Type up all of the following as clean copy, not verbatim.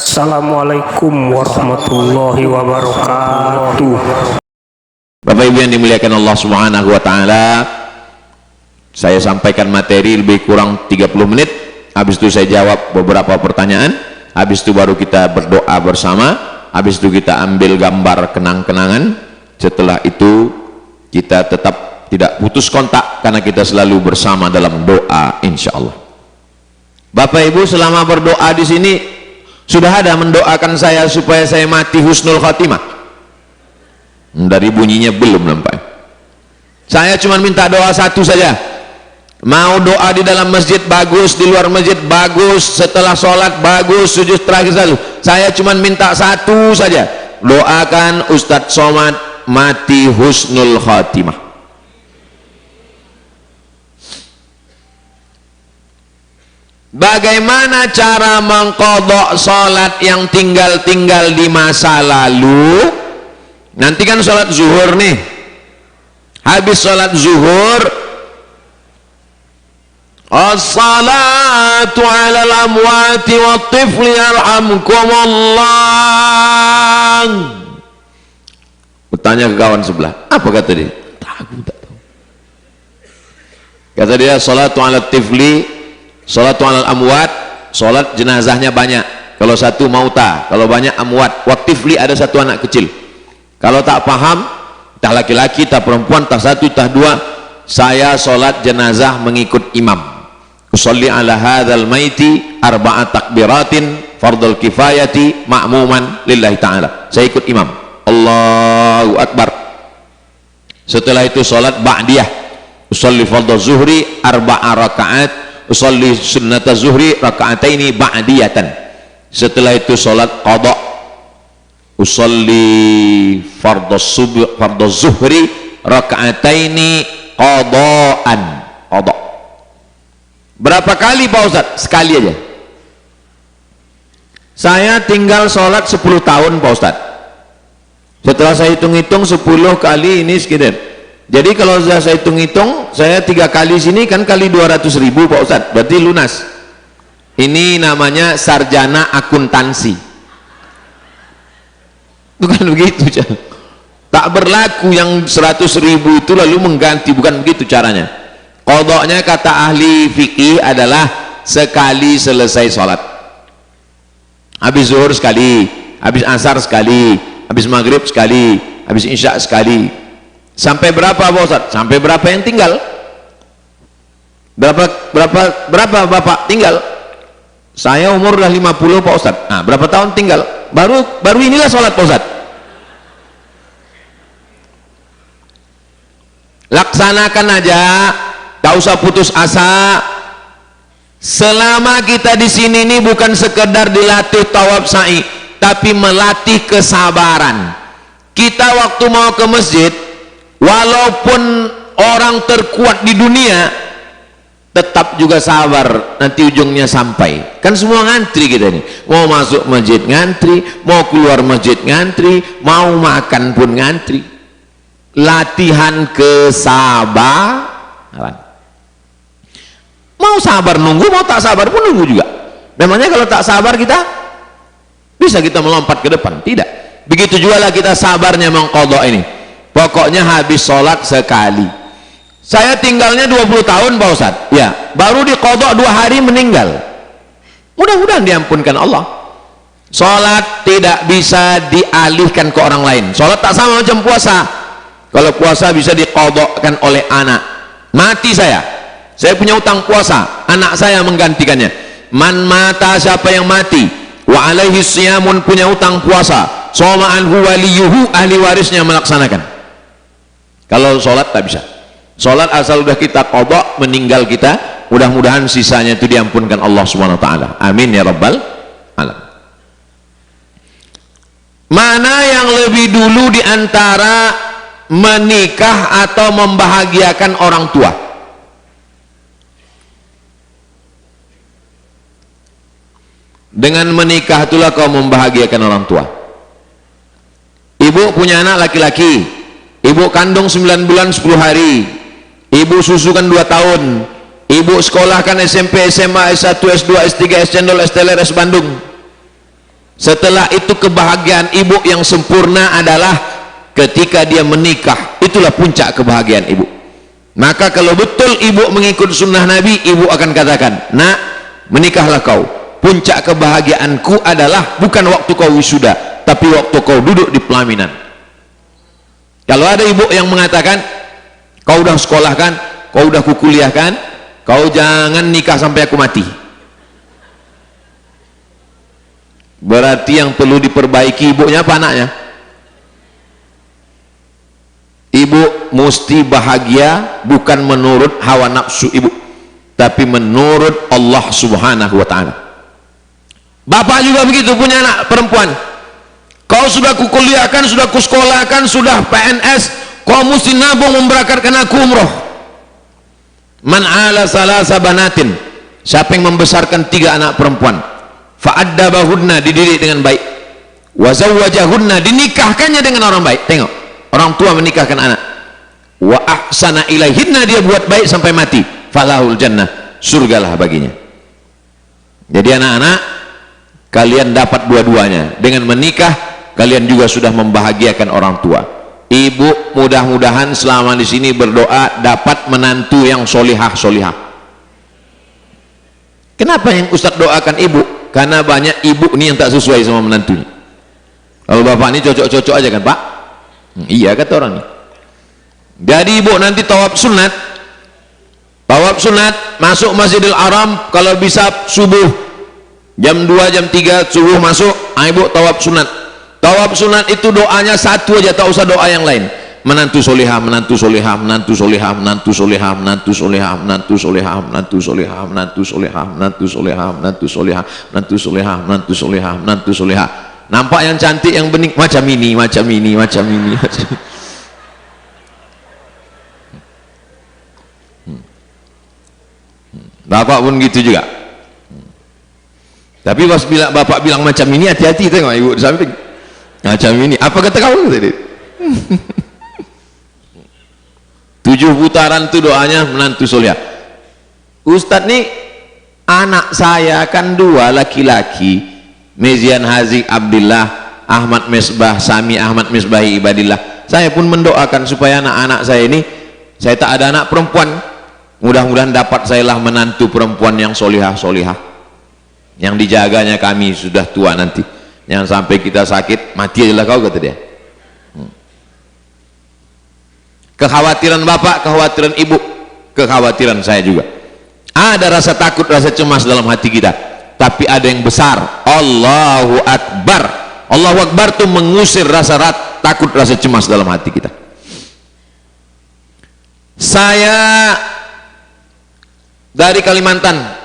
Assalamualaikum warahmatullahi wabarakatuh. Bapak Ibu yang dimuliakan Allah Subhanahu wa taala, saya sampaikan materi lebih kurang 30 menit. Habis itu saya jawab beberapa pertanyaan. Habis itu baru kita berdoa bersama. Habis itu kita ambil gambar kenang-kenangan. Setelah itu kita tetap tidak putus kontak karena kita selalu bersama dalam doa insyaallah. Bapak Ibu selama berdoa di sini sudah ada mendoakan saya supaya saya mati husnul khatimah? Dari bunyinya belum sampai. Saya cuma minta doa satu saja. Mau doa di dalam masjid bagus, di luar masjid bagus, setelah sholat bagus, sujud terakhir selalu. Saya cuma minta satu saja. Doakan Ustadz Somad mati husnul khatimah. Bagaimana cara mengqadha salat yang tinggal-tinggal di masa lalu? Nanti kan salat zuhur nih. Habis salat zuhur, as-salatu 'alal amwati wat-tifli yarhamkumullah. Bertanya ke kawan sebelah, apa kata dia? Aku tak tahu. Kata dia, salatu 'alal tifli, salatu 'alal amwat, salat jenazahnya banyak. Kalau satu mauta, kalau banyak amwat. Watifli ada satu anak kecil. Kalau tak paham, tak laki-laki, tak perempuan, tak satu, tak dua, saya salat jenazah mengikut imam. Usolli ala hadzal maiti arba'at takbiratin fardul kifayati ma'muman lillahi ta'ala. Saya ikut imam. Allahu akbar. Setelah itu salat ba'diyah. Usolli fardhu zuhri arba'a rakaat. Usolli sunnata zuhri raka'ataini ba'diyatan. Setelah itu salat qadha. Usolli fardhu zuhri raka'ataini qadhaan. Qadha. Berapa kali Pak Ustadz? Sekali aja. Saya tinggal sholat 10 tahun Pak Ustadz. Setelah saya hitung-hitung 10 kali ini sekitar. Jadi kalau saya hitung-hitung, saya 3 kali sini kan kali 200.000 Pak Ustadz, berarti lunas. Ini namanya sarjana akuntansi. Bukan begitu, tak berlaku yang 100.000 itu lalu mengganti, bukan begitu caranya. Qadha'nya kata ahli fikih adalah sekali selesai sholat. Habis zuhur sekali, habis asar sekali, habis maghrib sekali, habis isya sekali. Sampai berapa Pak Ustadz? Sampai berapa yang tinggal? Berapa Bapak tinggal? Saya umur udah 50 Pak Ustadz. Nah, berapa tahun tinggal? Baru inilah sholat Pak Ustadz. Laksanakan aja, tak usah putus asa. Selama kita di sini ini bukan sekedar dilatih tawaf sa'i, tapi melatih kesabaran. Kita waktu mau ke masjid, walaupun orang terkuat di dunia, tetap juga sabar, nanti ujungnya sampai. Kan semua ngantri kita ini, mau masuk masjid ngantri, mau keluar masjid ngantri, mau makan pun ngantri. Latihan kesabaran. Mau sabar nunggu, mau tak sabar pun nunggu juga. Memangnya kalau tak sabar kita bisa kita melompat ke depan? Tidak. Begitu juga lah kita sabarnya mengqadha ini. Pokoknya habis sholat sekali. Saya tinggalnya 20 tahun Pak Ustadz. Ya, baru diqadha 2 hari meninggal. Mudah-mudahan diampunkan Allah. Sholat tidak bisa dialihkan ke orang lain. Sholat tak sama macam puasa. Kalau puasa bisa diqadhakan oleh anak. Mati saya punya utang puasa, anak saya menggantikannya. Man mata, siapa yang mati, wa alaihi siyamun, punya utang puasa, soma anhu waliyuhu, ahli warisnya melaksanakan. Kalau sholat tak bisa. Sholat asal udah kita qadha, meninggal kita, mudah-mudahan sisanya itu diampunkan Allah Subhanahu wa taala. Amin ya rabbal alamin. Mana yang lebih dulu di antara menikah atau membahagiakan orang tua? Dengan menikah itulah kau membahagiakan orang tua. Ibu punya anak laki-laki, ibu kandung 9 bulan 10 hari, ibu susukan 2 tahun, ibu sekolahkan SMP, SMA, S1, S2, S3, S Cendol, S Teler, S Bandung. Setelah itu kebahagiaan ibu yang sempurna adalah ketika dia menikah. Itulah puncak kebahagiaan ibu. Maka kalau betul ibu mengikut sunnah Nabi, ibu akan katakan, nak, menikahlah kau. Puncak kebahagiaanku adalah bukan waktu kau wisuda, tapi waktu kau duduk di pelaminan. Kalau ada ibu yang mengatakan, kau udah sekolahkan, kau udah kukuliahkan, kau jangan nikah sampai aku mati, berarti yang perlu diperbaiki ibunya apa anaknya? Ibu mesti bahagia bukan menurut hawa nafsu ibu, tapi menurut Allah subhanahu wa ta'ala. Bapak juga begitu, punya anak perempuan, kau sudah kukuliahkan, sudah kusekolahkan, sudah PNS, kau mesti nabung memberangkatkan aku umroh. Man ala salasa banatin, siapa yang membesarkan 3 anak perempuan, fa'addabahunna, dididik dengan baik, wa zawwajahunna, dinikahkannya dengan orang baik. Tengok, orang tua menikahkan anak, wa ahsana ilaihinna, dia buat baik sampai mati, falahul jannah, surgalah baginya. Jadi anak-anak, kalian dapat dua-duanya. Dengan menikah kalian juga sudah membahagiakan orang tua. Ibu mudah-mudahan selama di sini berdoa dapat menantu yang solihah-solihah. Kenapa yang Ustadz doakan ibu? Karena banyak ibu ini yang tak sesuai sama menantunya. Kalau bapak ini cocok-cocok aja kan, Pak? Iya, kata orang ini. Jadi ibu nanti tawaf sunat, masuk Masjidil Haram, kalau bisa subuh jam 2 jam 3 subuh masuk, ibu tawaf sunat. Tawaf sunat itu doanya satu aja, tak usah doa yang lain. Menantu solihah, menantu solihah, menantu solihah, menantu solihah, menantu solihah, menantu solihah, menantu solihah, menantu solihah, menantu solihah, menantu solihah, menantu solihah, menantu solihah, menantu solihah. Nampak yang cantik, yang bening, macam ini, macam ini, macam ini, macam ini. Bapak pun gitu juga. Tapi pas bapak bilang macam ini, hati-hati, tengok ibu di samping. Macam ini, apa kata kau tadi? 7 putaran itu doanya menantu solihah. Ustadz nih, anak saya kan 2 laki-laki, Mezian Hazik Abdillah, Ahmad Misbah, Sami Ahmad Misbahi Ibadillah. Saya pun mendoakan supaya anak-anak saya ini, saya tak ada anak perempuan, mudah-mudahan dapat saya lah menantu perempuan yang solihah-solihah, yang dijaganya kami sudah tua nanti. Jangan sampai kita sakit, mati aja lah kau, kata dia. Kekhawatiran bapak, kekhawatiran ibu, kekhawatiran saya juga. Ada rasa takut, rasa cemas dalam hati kita, tapi ada yang besar, Allahu Akbar. Allahu Akbar itu mengusir rasa takut, rasa cemas dalam hati kita. Saya dari Kalimantan.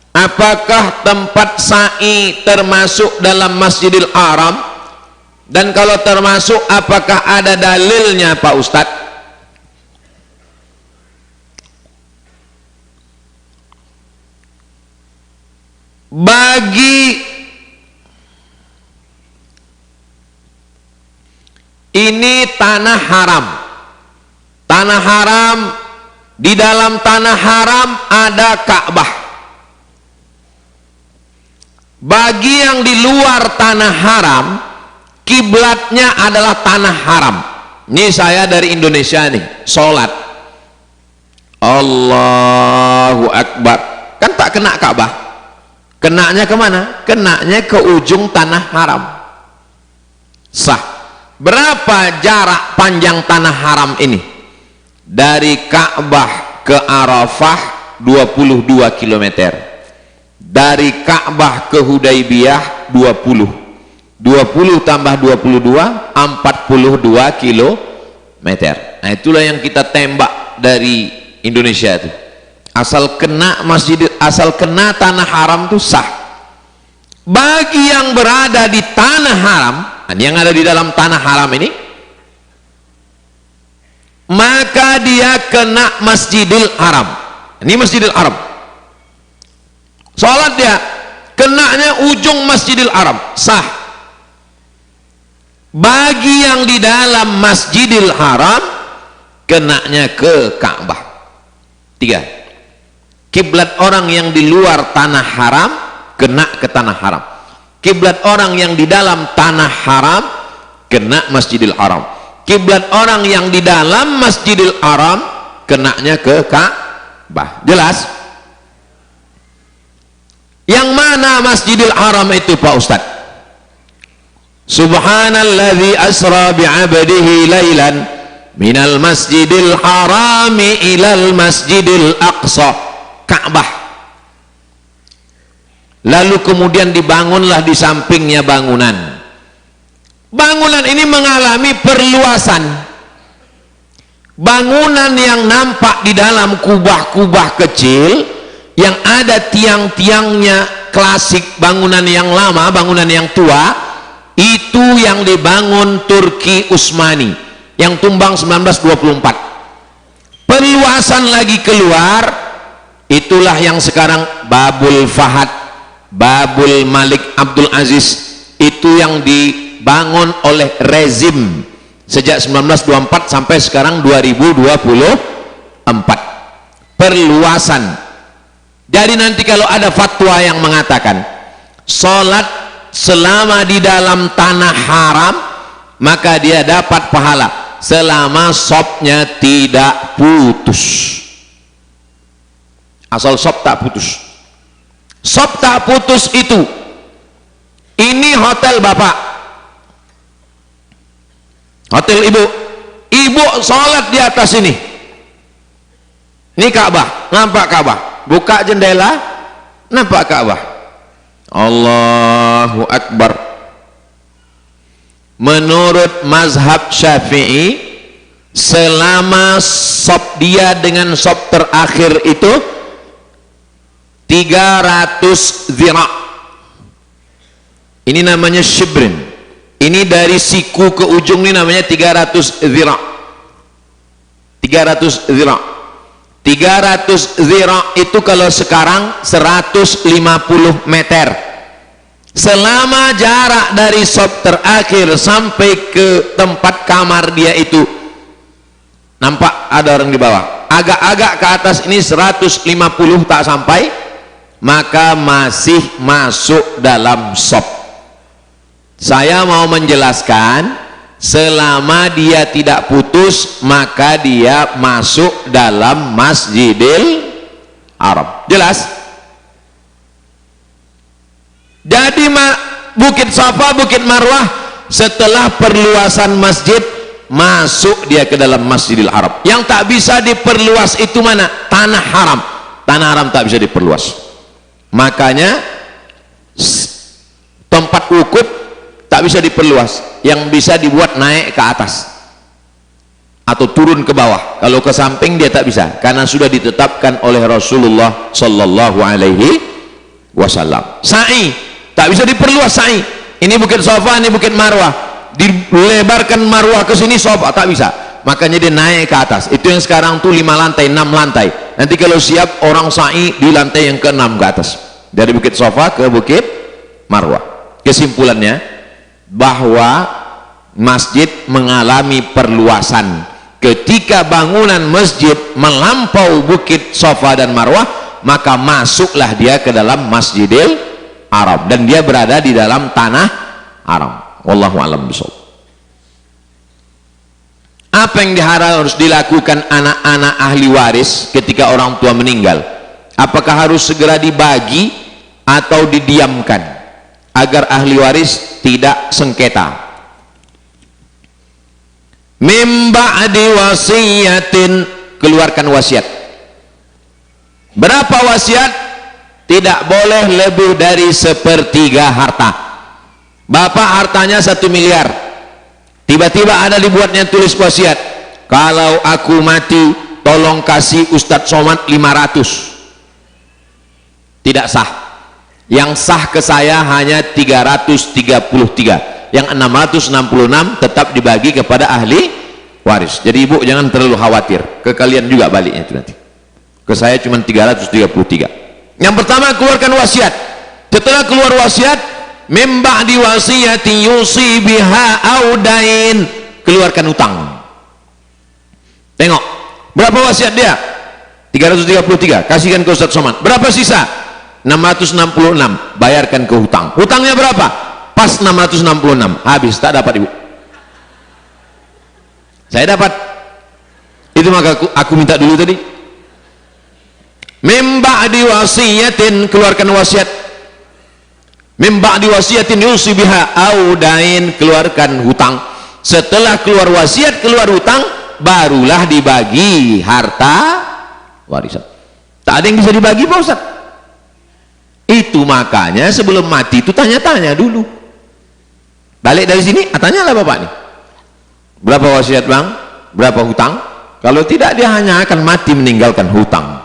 Apakah tempat sa'i termasuk dalam Masjidil Haram? Dan kalau termasuk, apakah ada dalilnya, Pak Ustadz? Bagi ini tanah haram. Tanah haram, di dalam tanah haram ada Ka'bah. Bagi yang di luar tanah haram, kiblatnya adalah tanah haram. Ini saya dari Indonesia nih, sholat, Allahu Akbar, kan tak kena Ka'bah, kenanya kemana? Kenanya ke ujung tanah haram. Sah. Berapa jarak panjang tanah haram ini? Dari Ka'bah ke Arafah 22 km. Dari Ka'bah ke Hudaybiyah 20 tambah 22 42 kilometer. Nah, itulah yang kita tembak dari Indonesia itu. Asal kena masjid, asal kena tanah haram itu sah. Bagi yang berada di tanah haram, yang ada di dalam tanah haram ini, maka dia kena Masjidil Haram. Ini Masjidil Haram. Salat dia, kenanya ujung Masjidil Haram, sah. Bagi yang di dalam Masjidil Haram, kenanya ke Ka'bah. 3. Kiblat orang yang di luar tanah haram, kena ke tanah haram. Kiblat orang yang di dalam tanah haram kena Masjidil Haram. Kiblat orang yang di dalam Masjidil Haram kenanya ke Ka'bah. Jelas? Yang mana Masjidil Haram itu Pak Ustaz? Subhanalladzi asra bi'abdihi lailan minal masjidil harami ilal masjidil aqsa, Ka'bah. Lalu kemudian dibangunlah di sampingnya bangunan. Bangunan ini mengalami perluasan. Bangunan yang nampak di dalam kubah-kubah kecil yang ada tiang-tiangnya klasik, bangunan yang lama, bangunan yang tua, itu yang dibangun Turki Utsmani yang tumbang 1924. Perluasan lagi keluar, itulah yang sekarang Babul Fahad, Babul Malik Abdul Aziz, itu yang dibangun oleh rezim sejak 1924 sampai sekarang 2024. Perluasan. Jadi nanti kalau ada fatwa yang mengatakan sholat selama di dalam tanah haram maka dia dapat pahala selama sopnya tidak putus. Asal sop tak putus. Sop tak putus itu, ini hotel bapak, hotel ibu, ibu sholat di atas ini Ka'bah, nampak Ka'bah, buka jendela nampak Ka'bah. Allahu Akbar. Menurut mazhab Syafi'i, selama sop dia dengan sop terakhir itu 300 zira'. Ini namanya shibrin. Ini dari siku ke ujung ini namanya 300 zira'. 300 zira'. 300 zira' itu kalau sekarang 150 meter. Selama jarak dari sop terakhir sampai ke tempat kamar dia itu, nampak ada orang di bawah, agak-agak ke atas ini 150 tak sampai, maka masih masuk dalam sop. Saya mau menjelaskan, selama dia tidak putus maka dia masuk dalam Masjidil Haram. Jelas? Jadi Bukit Safa, Bukit Marwah setelah perluasan masjid masuk dia ke dalam Masjidil Haram. Yang tak bisa diperluas itu mana? Tanah haram. Tanah haram tak bisa diperluas. Makanya tempat wukuf tak bisa diperluas, yang bisa dibuat naik ke atas atau turun ke bawah. Kalau ke samping dia tak bisa, karena sudah ditetapkan oleh Rasulullah sallallahu alaihi wasallam. Sa'i tak bisa diperluas. Sa'i ini Bukit Safa, ini Bukit Marwah, dilebarkan Marwah ke sini, Safa tak bisa, makanya dia naik ke atas. Itu yang sekarang tuh 5 lantai 6 lantai. Nanti kalau siap orang sa'i di lantai yang ke-6 ke atas, dari Bukit Safa ke Bukit Marwah. Kesimpulannya bahwa masjid mengalami perluasan. Ketika bangunan masjid melampau Bukit Safa dan Marwah, maka masuklah dia ke dalam Masjidil Haram dan dia berada di dalam tanah haram. Wallahu a'lam bishawab. Apa yang harus dilakukan anak-anak ahli waris ketika orang tua meninggal? Apakah harus segera dibagi atau didiamkan agar ahli waris tidak sengketa? Mim ba'di wasiyatin, keluarkan wasiat. Berapa wasiat? Tidak boleh lebih dari 1/3 harta. Bapak hartanya 1 miliar, tiba-tiba ada dibuatnya tulis wasiat, kalau aku mati tolong kasih Ustadz Somad 500. Tidak sah. Yang sah ke saya hanya 333, yang 666 tetap dibagi kepada ahli waris. Jadi ibu jangan terlalu khawatir, ke kalian juga baliknya itu nanti. Ke saya cuma 333. Yang pertama, keluarkan wasiat. Setelah keluar wasiat, mim ba'di wasiyati yusi biha audain, keluarkan utang. Tengok berapa wasiat dia, 333, kasihkan ke Ustadz Somad. Berapa sisa? 666, bayarkan ke hutang. Hutangnya berapa? Pas 666, habis, tak dapat ibu. Saya dapat. Itu maka aku minta dulu tadi. Mim ba'di wasiyatin, keluarkan wasiat. Mim ba'di wasiyatin yusi biha au dain, keluarkan hutang. Setelah keluar wasiat, keluar hutang, barulah dibagi harta warisan. Tak ada yang bisa dibagi, Pak Ustaz. Itu makanya sebelum mati itu tanya-tanya dulu. Balik dari sini, tanyalah bapak nih, berapa wasiat bang, berapa hutang? Kalau tidak, dia hanya akan mati meninggalkan hutang.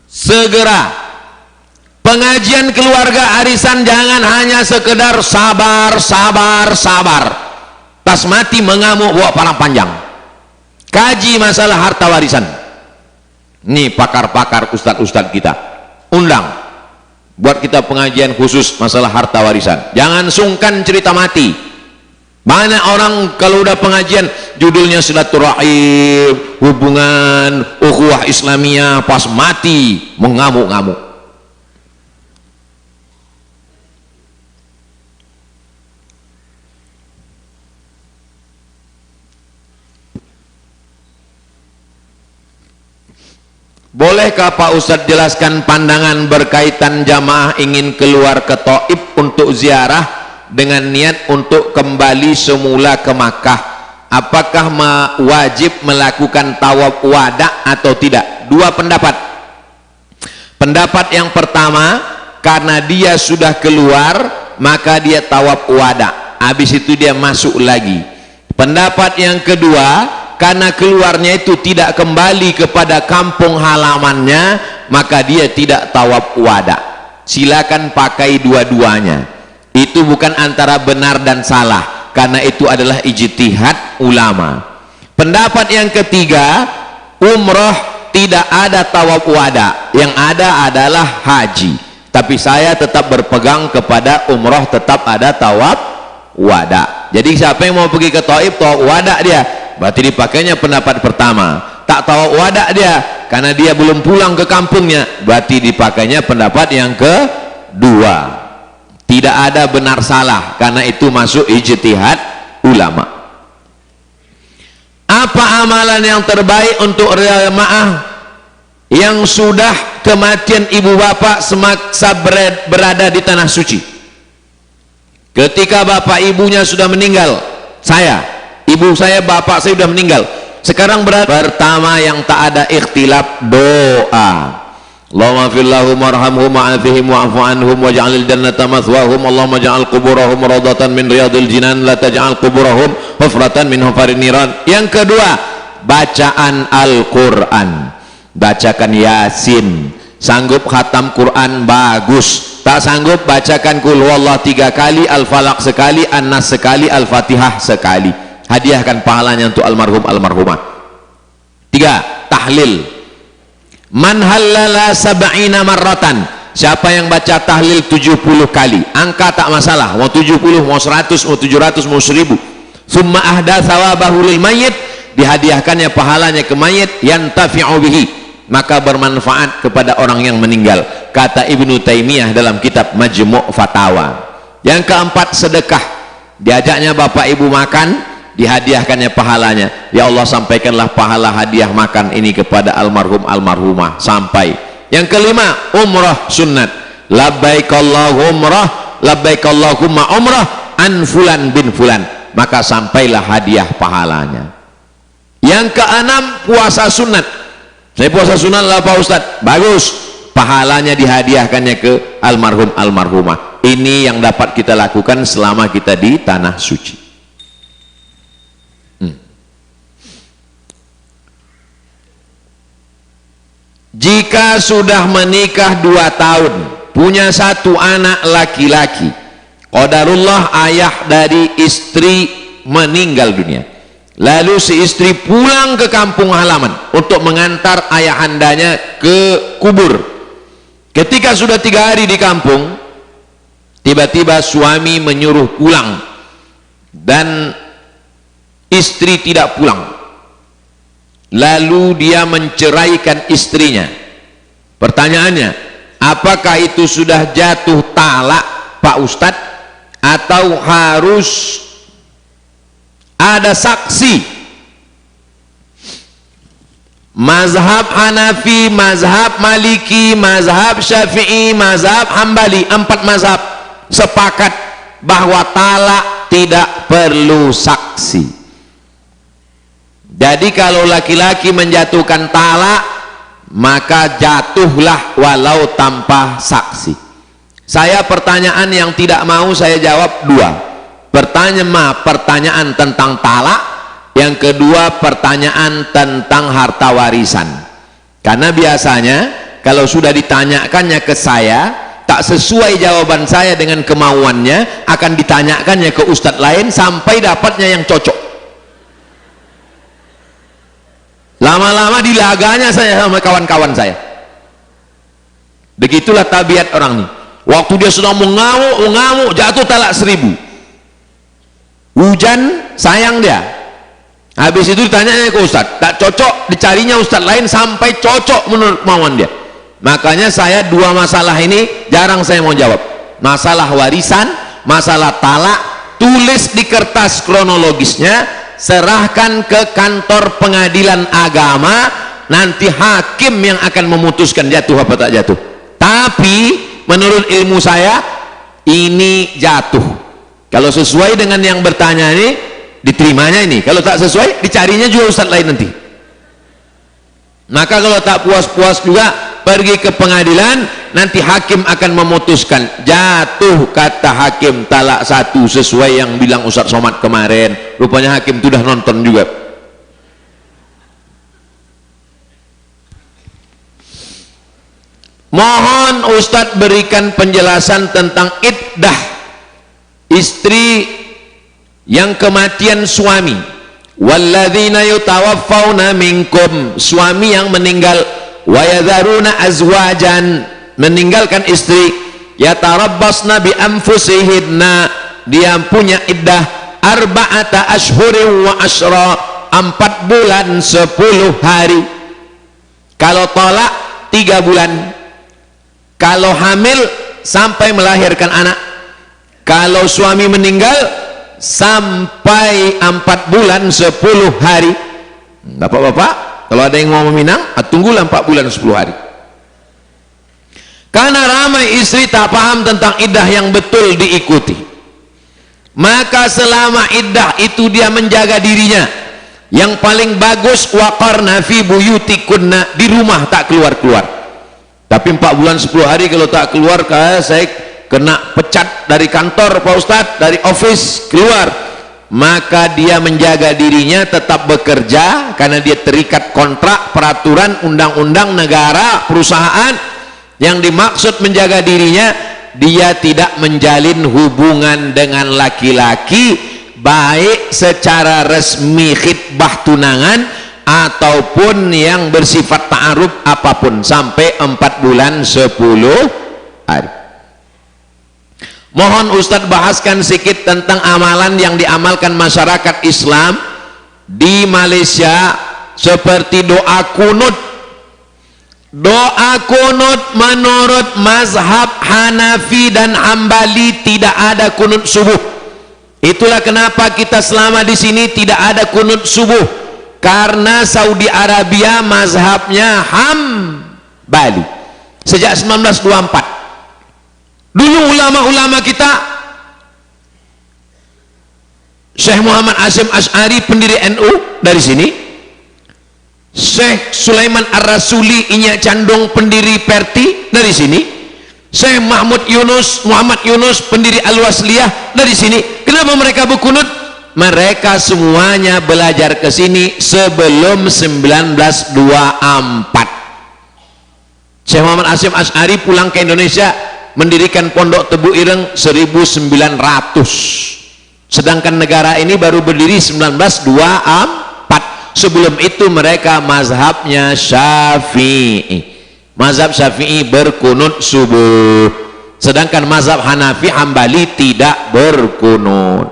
Segera pengajian keluarga arisan, jangan hanya sekedar sabar, pas mati mengamuk bawa parang panjang. Kaji masalah harta warisan. Nih pakar-pakar, ustadz-ustadz kita undang, buat kita pengajian khusus masalah harta warisan. Jangan sungkan cerita mati. Banyak orang kalau udah pengajian judulnya silaturahim, hubungan ukhuwah Islamiyah, pas mati mengamuk-ngamuk. Bolehkah Pak Ustadz jelaskan pandangan berkaitan jamaah ingin keluar ke Taif untuk ziarah dengan niat untuk kembali semula ke Makkah? Apakah wajib melakukan tawaf wada atau tidak? Dua pendapat. Pendapat yang pertama, karena dia sudah keluar maka dia tawaf wada, habis itu dia masuk lagi. Pendapat yang kedua, karena keluarnya itu tidak kembali kepada kampung halamannya, maka dia tidak tawaf wada. Silakan pakai dua-duanya. Itu bukan antara benar dan salah, karena itu adalah ijtihad ulama. Pendapat yang ketiga, umroh tidak ada tawaf wada, yang ada adalah haji. Tapi saya tetap berpegang kepada umroh tetap ada tawaf wada. Jadi siapa yang mau pergi ke Taif, tawaf wada dia, berarti dipakainya pendapat pertama. Tak tawaf wada dia karena dia belum pulang ke kampungnya, berarti dipakainya pendapat yang kedua. Tidak ada benar salah, karena itu masuk ijtihad ulama. Apa amalan yang terbaik untuk jamaah yang sudah kematian ibu bapak semasa berada di tanah suci? Ketika bapak ibunya sudah meninggal, ibu saya, bapak saya sudah meninggal, sekarang pertama yang tak ada ikhtilaf, doa. Allahumma fillahum warhamhum wa'afihim wa'afu anhum waj'alil jannata mathwahum, Allahumma ja'al kuburahum radatan min riyadil jinan, la taj'al kuburahum hufratan min hufarin niran. Yang kedua, bacaan Al-Quran, bacakan Yasin. Sanggup khatam Quran, bagus. Tak sanggup, bacakan Qul huwallah 3 kali, Al-Falaq sekali, An-Nas sekali, Al-Fatihah sekali. Hadiahkan pahalanya untuk almarhum almarhumah. 3, tahlil. Man halala sab'ina marratan, siapa yang baca tahlil 70 kali, angka tak masalah, mau 70, mau 100, mau 700, mau 1000. Summa ahda thawabahu lil mayyit, dihadiahkannya pahalanya ke mayit, yantafi'u bihi, maka bermanfaat kepada orang yang meninggal, kata Ibnu Taimiyah dalam kitab Majmu' Fatawa. Yang keempat, sedekah. Diajaknya bapak ibu makan, dihadiahkannya pahalanya. Ya Allah, sampaikanlah pahala hadiah makan ini kepada almarhum almarhumah sampai. Yang kelima, umrah sunnat. Labbaik Allahumma labbaik Allahumma umrah an fulan bin fulan, maka sampailah hadiah pahalanya. Yang keenam, puasa sunat. Saya puasa sunat lah Pak Ustadz, bagus, pahalanya dihadiahkannya ke almarhum almarhumah. Ini yang dapat kita lakukan selama kita di tanah suci. Jika sudah menikah 2 tahun, punya 1 anak laki-laki, qadarullah ayah dari istri meninggal dunia, lalu si istri pulang ke kampung halaman untuk mengantar ayahandanya ke kubur. Ketika sudah 3 hari di kampung, tiba-tiba suami menyuruh pulang dan istri tidak pulang. Lalu dia menceraikan istrinya. Pertanyaannya, apakah itu sudah jatuh talak Pak Ustadz, atau harus ada saksi? Mazhab Hanafi, mazhab Maliki, mazhab Syafi'i, mazhab Hambali, 4 mazhab sepakat bahwa talak tidak perlu saksi. Jadi kalau laki-laki menjatuhkan talak, maka jatuhlah walau tanpa saksi. Saya pertanyaan yang tidak mau saya jawab 2. Pertanyaan tentang talak, yang kedua pertanyaan tentang harta warisan. Karena biasanya kalau sudah ditanyakannya ke saya, tak sesuai jawaban saya dengan kemauannya, akan ditanyakannya ke ustadz lain sampai dapatnya yang cocok. Lama-lama dilaganya saya sama kawan-kawan saya. Begitulah tabiat orang ini. Waktu dia sedang mengamuk, jatuh talak 1000. Hujan, sayang dia. Habis itu ditanya ke ustadz, tak cocok, dicarinya ustadz lain sampai cocok menurut kemauan dia. Makanya saya 2 masalah ini jarang saya mau jawab. Masalah warisan, masalah talak, tulis di kertas kronologisnya, serahkan ke kantor pengadilan agama, nanti hakim yang akan memutuskan jatuh apa tak jatuh. Tapi menurut ilmu saya ini jatuh. Kalau sesuai dengan yang bertanya ini, diterimanya ini. Kalau tak sesuai, dicarinya juga ustadz lain nanti. Maka kalau tak puas-puas juga, pergi ke pengadilan, nanti hakim akan memutuskan. Jatuh kata hakim talak 1 sesuai yang bilang Ustadz Somad kemarin. Rupanya hakim itu sudah nonton juga. Mohon Ustadz berikan penjelasan tentang iddah istri yang kematian suami. Walladzina yutawaffawna minkum, suami yang meninggal, wa yadharuna azwajan, meninggalkan istri, yatarabbasna bi anfusihinna, dia punya iddah arba'ata ashhurin wa asyra, 4 bulan 10 hari. Kalau tolak 3 bulan. Kalau hamil sampai melahirkan anak. Kalau suami meninggal sampai 4 bulan 10 hari. Bapak-bapak, kalau ada yang mau meminang, tunggulah 4 bulan 10 hari. Karena ramai istri tak paham tentang iddah yang betul diikuti, maka selama iddah itu dia menjaga dirinya. Yang paling bagus, waqarna fi buyutikunna, di rumah tak keluar-keluar. Tapi 4 bulan 10 hari kalau tak keluar, saya kena pecat dari kantor Pak Ustadz, dari office keluar. Maka dia menjaga dirinya, tetap bekerja karena dia terikat kontrak, peraturan, undang-undang negara, perusahaan. Yang dimaksud menjaga dirinya, dia tidak menjalin hubungan dengan laki-laki, baik secara resmi khitbah tunangan ataupun yang bersifat ta'aruf apapun, sampai 4 bulan 10 hari. Mohon Ustadz bahaskan sedikit tentang amalan yang diamalkan masyarakat Islam di Malaysia, seperti doa kunut. Doa kunut menurut mazhab Hanafi dan Hambali tidak ada kunut subuh. Itulah kenapa kita selama di sini tidak ada kunut subuh, karena Saudi Arabia mazhabnya Hambali sejak 1924. Dulu ulama-ulama kita, Syekh Muhammad Hasyim Asy'ari pendiri NU dari sini, Syekh Sulaiman Ar-Rasuli Inyak Candung pendiri Perti dari sini, Syekh Muhammad Yunus pendiri Al-Wasliyah dari sini. Kenapa mereka berkunut? Mereka semuanya belajar ke sini sebelum 1924. Syekh Muhammad Hasyim Asy'ari pulang ke Indonesia mendirikan Pondok Tebu Ireng 1900, sedangkan negara ini baru berdiri 1924. Sebelum itu mereka mazhabnya Syafi'i. Mazhab Syafi'i berkunut subuh, sedangkan mazhab Hanafi Hambali tidak berkunut.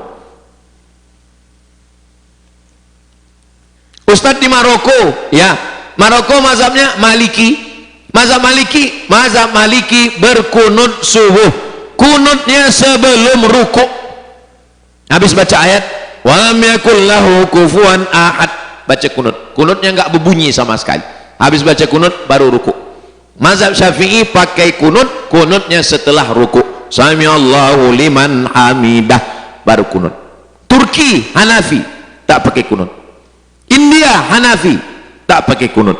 Ustadz di Maroko, ya, Maroko mazhabnya Maliki. Mazhab Maliki berkunut subuh, kunutnya sebelum ruku. Habis baca ayat walam yakul lahu kufuwan ahad, baca kunutnya nggak berbunyi sama sekali. Habis baca kunut baru ruku. Mazhab Syafi'i pakai kunutnya setelah ruku. Sami Allahu liman hamidah, baru kunut. Turki Hanafi tak pakai kunut. India Hanafi tak pakai kunut.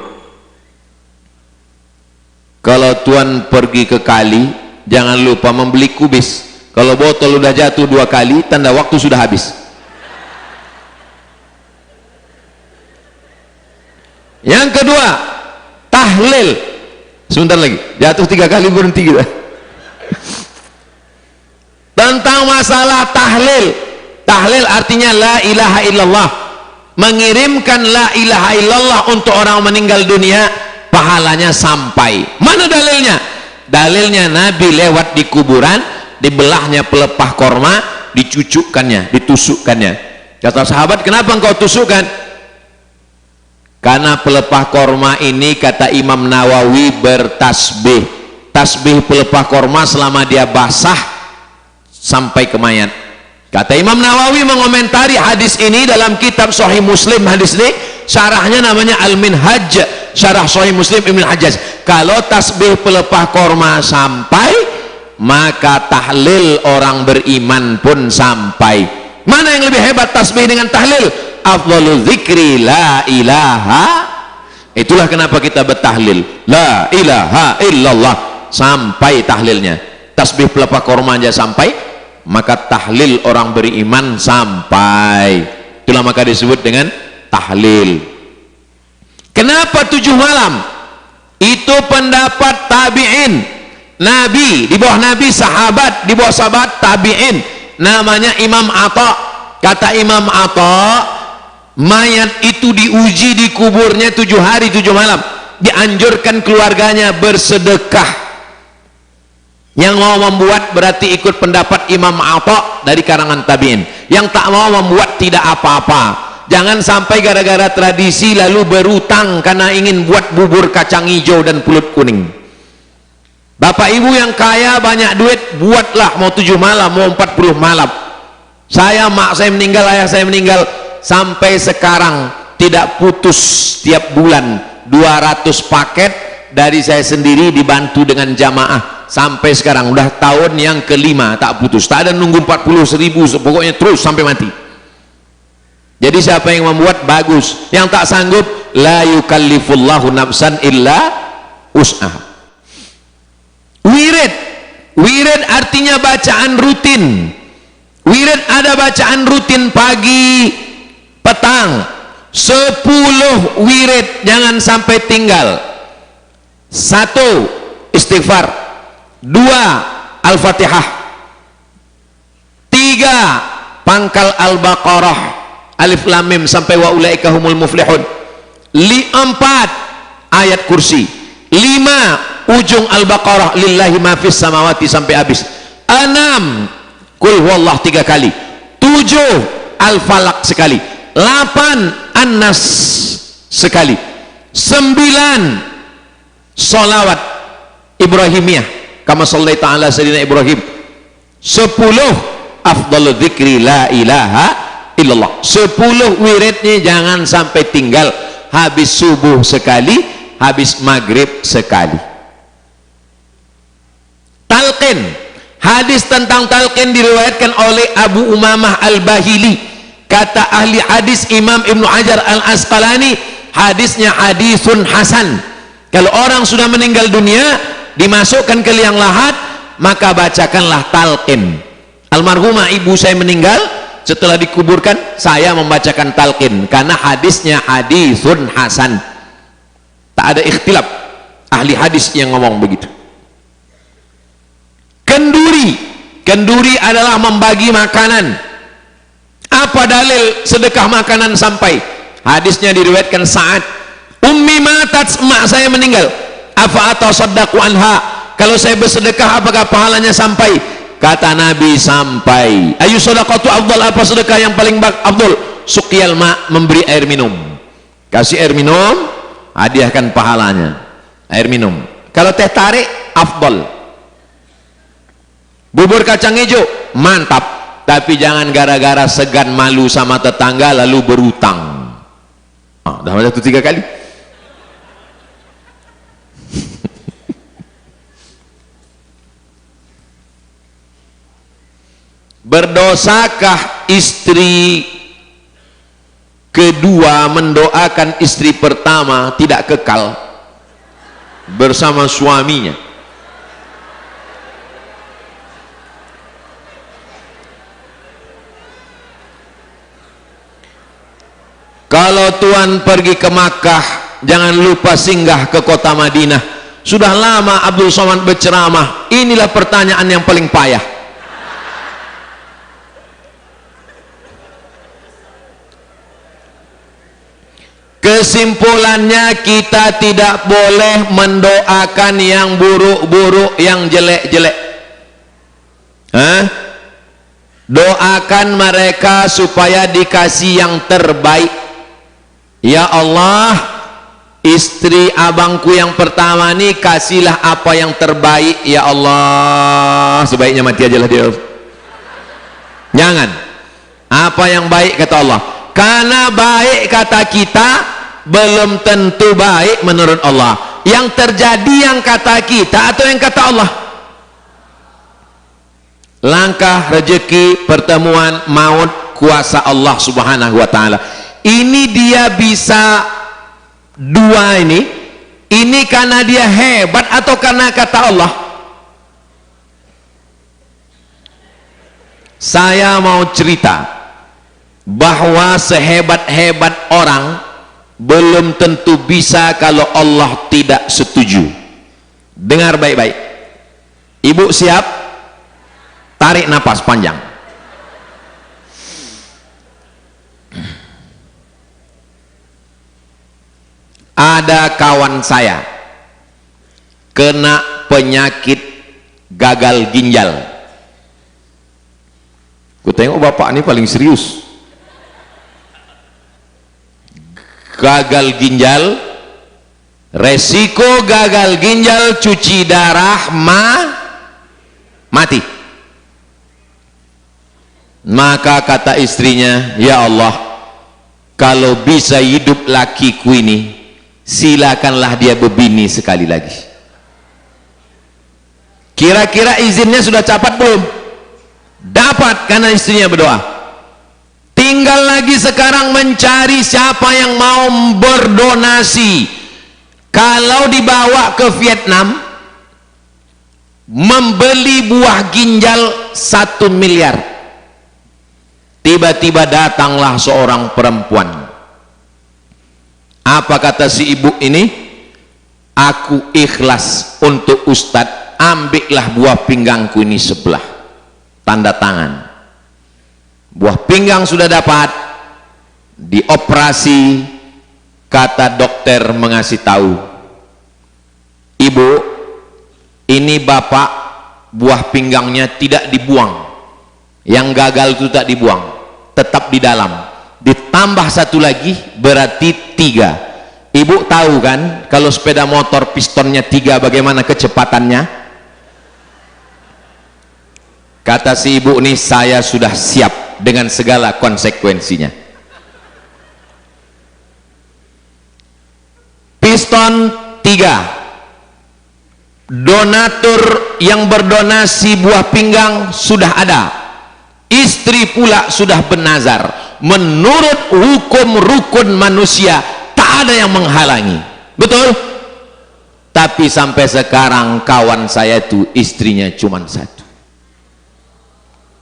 Kalau tuan pergi ke kali, jangan lupa membeli kubis. Kalau botol udah jatuh 2 kali, tanda waktu sudah habis. Yang kedua, tahlil. Sebentar lagi, jatuh 3 kali berhenti kita. Tentang masalah tahlil. Tahlil artinya la ilaha illallah, mengirimkan la ilaha illallah untuk orang meninggal dunia, pahalanya sampai. Mana dalilnya? Dalilnya Nabi lewat di kuburan, dibelahnya pelepah korma, dicucukkannya, ditusukkannya. Kata sahabat, kenapa engkau tusukkan? Karena pelepah korma ini, kata Imam Nawawi, bertasbih. Tasbih pelepah korma selama dia basah sampai ke mayat. Kata Imam Nawawi mengomentari hadis ini dalam kitab Sahih Muslim. Hadis ini syarahnya namanya Al-Minhaj, syarah Sahih Muslim Ibn Hajjaj. Kalau tasbih pelepah korma sampai, maka tahlil orang beriman pun sampai. Mana yang lebih hebat, tasbih dengan tahlil? Afdhalu dzikri la ilaha. Itulah kenapa kita bertahlil la ilaha illallah, sampai tahlilnya. Tasbih pelepah korma aja sampai, maka tahlil orang beriman sampai. Itulah maka disebut dengan tahlil. Kenapa 7 malam? Itu pendapat tabi'in. Nabi, di bawah Nabi sahabat, di bawah sahabat tabi'in. Namanya Imam Atha. Kata Imam Atha, mayat itu diuji di kuburnya 7 hari 7 malam. Dianjurkan keluarganya bersedekah. Yang mau membuat berarti ikut pendapat Imam Atha dari karangan tabi'in. Yang tak mau membuat tidak apa-apa. Jangan sampai gara-gara tradisi lalu berutang karena ingin buat bubur kacang hijau dan pulut kuning. Bapak ibu yang kaya banyak duit, buatlah, mau 7 malam, mau 40 malam. Saya, mak saya meninggal, ayah saya meninggal, sampai sekarang tidak putus. Tiap bulan 200 paket dari saya sendiri dibantu dengan jamaah. Sampai sekarang udah tahun yang ke-5 tak putus, tak ada nunggu 40.000, pokoknya terus sampai mati. Jadi siapa yang membuat, bagus. Yang tak sanggup, la yukallifullahu nafsan illa us'aha. Wirid artinya bacaan rutin. Wirid ada bacaan rutin pagi, petang. 10 wirid, jangan sampai tinggal. 1 istighfar, 2 Al-Fatihah, 3 pangkal Al-Baqarah, Alif Lam Mim sampai wa ulaika humul muflihun, 4 ayat kursi, 5 ujung Al-Baqarah lillahi ma fis samawati sampai habis, 6 Qul huwallah 3 kali, 7 Al-Falaq sekali, 8 An-Nas sekali, 9 solawat Ibrahimiyah kama shallaita ala sayyidina Ibrahim, 10 afdhalu dzikri la ilaha illallah. 10 wiridnya jangan sampai tinggal. Habis subuh sekali, habis maghrib sekali. Talqin, hadis tentang talqin diriwayatkan oleh Abu Umamah Al-Bahili. Kata ahli hadis Imam Ibnu Hajar Al-Asqalani, hadisnya hadisun hasan. Kalau orang sudah meninggal dunia, dimasukkan ke liang lahat, maka bacakanlah talqin. Almarhumah ibu saya meninggal, setelah dikuburkan saya membacakan talqin karena hadisnya hadisun hasan. Tak ada ikhtilaf, ahli hadis yang ngomong begitu. Kenduri adalah membagi makanan. Apa dalil sedekah makanan sampai? Hadisnya diriwayatkan Sa'ad, ummi matat, emak saya meninggal, afa atasaddaqu anha, kalau saya bersedekah apakah pahalanya sampai? Kata Nabi, sampai. Ayu sedekatu afdal, apa sedekah yang paling afdal? Suqyal ma, memberi air minum. Kasih air minum, hadiahkan pahalanya. Air minum. Kalau teh tarik afdol. Bubur kacang hijau mantap, tapi jangan gara-gara segan malu sama tetangga lalu berutang. Dah macam itu 3 kali. Berdosakah istri kedua mendoakan istri pertama tidak kekal bersama suaminya? Kalau Tuhan pergi ke Makkah, jangan lupa singgah ke kota Madinah. Sudah lama Abdul Somad berceramah, inilah pertanyaan yang paling payah. Kesimpulannya, kita tidak boleh mendoakan yang buruk-buruk, yang jelek-jelek. Doakan mereka supaya dikasih yang terbaik. Ya Allah, istri abangku yang pertama ini kasihlah apa yang terbaik ya Allah. Sebaiknya mati aja lah dia. Jangan. Apa yang baik kata Allah. Karena baik kata kita belum tentu baik menurut Allah. Yang terjadi yang kata kita atau yang kata Allah. Langkah, rezeki, pertemuan, maut, kuasa Allah subhanahu wa ta'ala. Ini dia bisa dua ini karena dia hebat atau karena kata Allah? Saya mau cerita bahwa sehebat-hebat orang belum tentu bisa kalau Allah tidak setuju. Dengar baik-baik. Ibu siap? Tarik napas panjang. Ada kawan saya kena penyakit gagal ginjal. Ku tengok bapak ini paling serius. Gagal ginjal, resiko gagal ginjal, cuci darah, mati. Maka kata istrinya, ya Allah, kalau bisa hidup lakiku ini, silakanlah dia berbini sekali lagi. Kira-kira izinnya sudah dapat belum? Dapat, karena istrinya berdoa. Tinggal lagi sekarang mencari siapa yang mau berdonasi. Kalau dibawa ke Vietnam, membeli buah ginjal 1 miliar. Tiba-tiba datanglah seorang perempuan. Apa kata si ibu ini? Aku ikhlas untuk Ustadz, ambillah buah pinggangku ini sebelah. Tanda tangan. Buah pinggang sudah dapat, dioperasi. Kata dokter mengasih tahu, ibu, ini bapak buah pinggangnya tidak dibuang. Yang gagal itu tak dibuang, tetap di dalam. Ditambah 1 lagi berarti 3. Ibu tahu kan kalau sepeda motor pistonnya 3 bagaimana kecepatannya? Kata si ibu ini, saya sudah siap dengan segala konsekuensinya. Piston 3, donatur yang berdonasi buah pinggang sudah ada, istri pula sudah bernazar. Menurut hukum rukun manusia tak ada yang menghalangi, betul? Tapi sampai sekarang kawan saya itu istrinya cuma 1.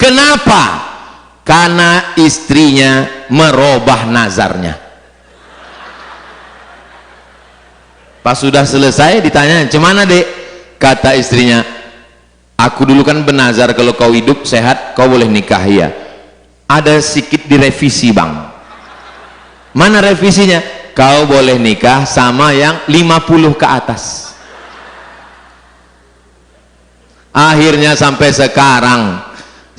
Kenapa? Karena istrinya merubah nazarnya. Pas sudah selesai ditanya, "Cemana dek?" Kata istrinya, "Aku dulu kan bernazar kalau kau hidup sehat kau boleh nikah." Ya, ada sedikit direvisi bang. Mana revisinya? Kau boleh nikah sama yang 50 ke atas. Akhirnya sampai sekarang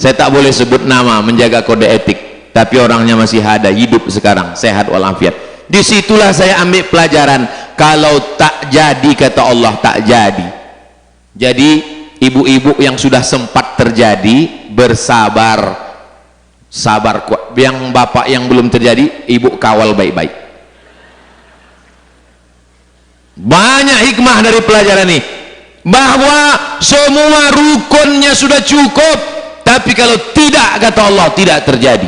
saya tak boleh sebut nama, menjaga kode etik, tapi orangnya masih ada, hidup sekarang, sehat walafiat. Disitulah saya ambil pelajaran. kalau tak jadi kata Allah tak jadi. Jadi ibu-ibu yang sudah sempat terjadi bersabar, sabar kuat. Yang bapak yang belum terjadi, ibu kawal baik-baik. Banyak hikmah dari pelajaran ini, bahwa semua rukunnya sudah cukup, tapi kalau tidak kata Allah tidak terjadi.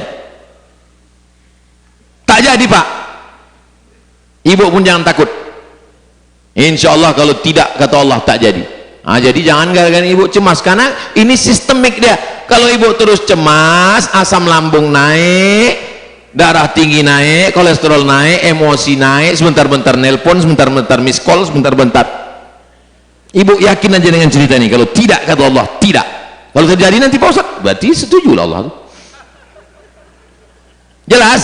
Tak jadi pak, ibu pun jangan takut, insya Allah kalau tidak kata Allah tak jadi. Jadi jangan gara-gara ibu cemas, karena ini sistemik dia. Kalau ibu terus cemas, asam lambung naik, darah tinggi naik, kolesterol naik, emosi naik, sebentar-bentar nelpon, sebentar-bentar miss call, sebentar-bentar. Ibu yakin aja dengan cerita ini, kalau tidak kata Allah tidak, kalau terjadi nanti Pak Ustaz berarti setuju lah Allah. Jelas?